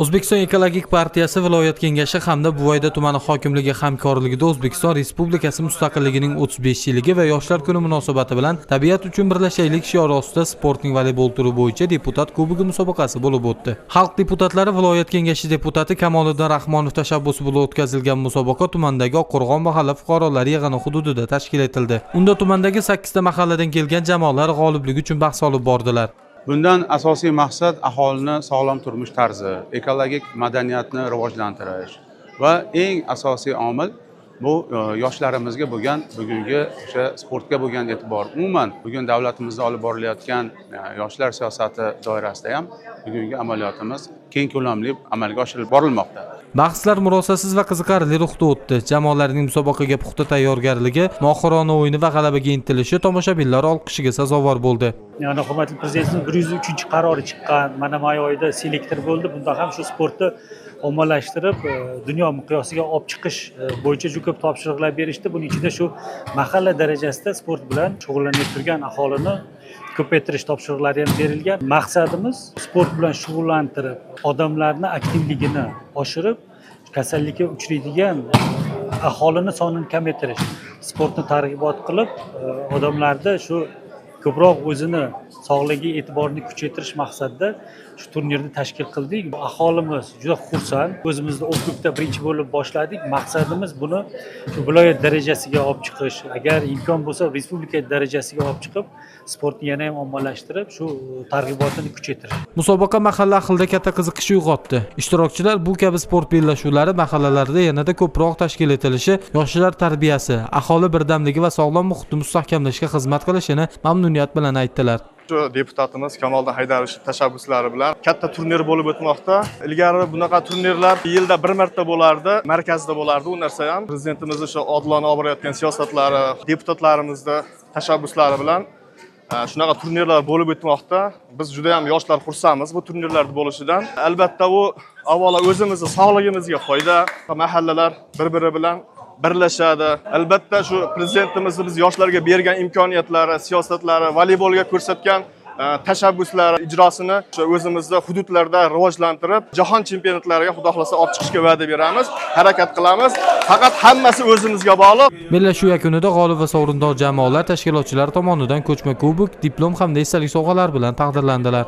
O'zbekiston Ekologik partiyasi viloyat kengashi hamda Buvayda tumani hokimligi hamkorligida O'zbekiston Respublikasi mustaqilligining 35-yilligi va yoshlar kuni munosabati bilan tabiat uchun birlashaylik shiori ostida sportning voleybol turi bo'yicha deputat kubogi musobaqasi bo'lib o'tdi. Xalq deputatlari viloyat kengashi deputati Kamoliddin Rahmonov tashabbusi bilan o'tkazilgan musobaqa tumandagi Oqqo'rg'on mahalla fuqarolar yig'ini hududida tashkil etildi. Unda tumandagi 8 ta mahalladan kelgan jamoalar g'olibligi uchun bahs olib bordilar. Bundan asosiy maqsad aholini sog'lom turmush tarzi, ekologik madaniyatni rivojlantirish va eng asosiy omil bu yoshlarimizga bo'lgan bugungi o'sha sportga bo'lgan e'tibor. Umuman bugun davlatimizda olib borilayotgan yoshlar siyosati doirasida ham bugungi amaliyotimiz keng ko'lamli amalga oshirib borilmoqda. Bahslar murosasiz va qiziqarli ruhda o'tdi. Jamoalarning musobaqaga puxta tayyorgarligi, mohirona o'yini va g'alabaga intilishi tomoshabinlar olqishiga sazovor bo'ldi. Yani hurmatli prezidentimiz 103-qarori chiqqan. Mana may oyida selektor bo'ldi. Bunda ham shu sportni ommalashtirib, dunyo miqyosiga olib chiqish bo'yicha juda ko'p topshiriqlar berishdi. Buning ichida shu mahalla darajasida sport bilan shug'ullanib turgan aholini ko'paytirish topshiriqlari ham berilgan. Maqsadimiz sport bilan shug'ullantirib, odamlarning aktivligini oshirib, kasallikka uchraydigan aholini sonini kamaytirish. Sportni targ'ibot qilib, odamlarda shu ko'proq o'zini sog'ligiga e'tiborni kuchaytirish maqsadida shu turnirni tashkil qildik. Aholimiz juda xursand. O'zimizda okrugda birinchi bo'lib boshladik. Maqsadimiz buni shu viloyat darajasiga olib chiqish, agar imkon bo'lsa respublika darajasiga olib chiqib, sportni yana ham ommalashtirib, shu targ'ibotini kuchaytirish. Musobaqa mahalla ahlida katta qiziqish uyg'otdi. Ishtirokchilar bu kabi sport bellashuvlari mahallalarda yanada ko'proq tashkil etilishi, yoshlar tarbiyasi, aholi birdamligi va sog'lom muhitni mustahkamlashga xizmat qilishini mamnuniyat bilan aytdilar. Deputatimiz Kamoliddin Haydarovich tashabbuslari bilan katta turnir bo'lib o'tmoqda. Ilgari bunaqa turnirlar yilda bir marta bo'lardi, markazda bo'lardi. U narsa ham prezidentimiz o'sha odilona olib borayotgan siyosatlari, deputatlarimizning tashabbuslari bilan shunaqa turnirlar bo'lib o'tmoqda. Biz juda ham yoshlar xursandmiz bu turnirlarda bo'lishidan. Albatta u avvalo o'zimizning sog'ligimizga foyda, mahallalar bir-biri bilan birlashadi. Albatta shu prezidentimiz biz yoshlarga bergan imkoniyatlari, siyosatlari, voleybolga ko'rsatgan tashabbuslari ijrosini o'zimizda hududlarda rivojlantirib, jahon chempionatlariga xudo xolasa olib chiqishga va'da beramiz, harakat qilamiz. Faqat hammasi o'zimizga bog'liq. Bellashuv yakunida g'olib va sovrindor jamoalar tashkilotchilar tomonidan ko'chma kubok, diplom hamda esdalik sovg'alar bilan taqdirlandilar.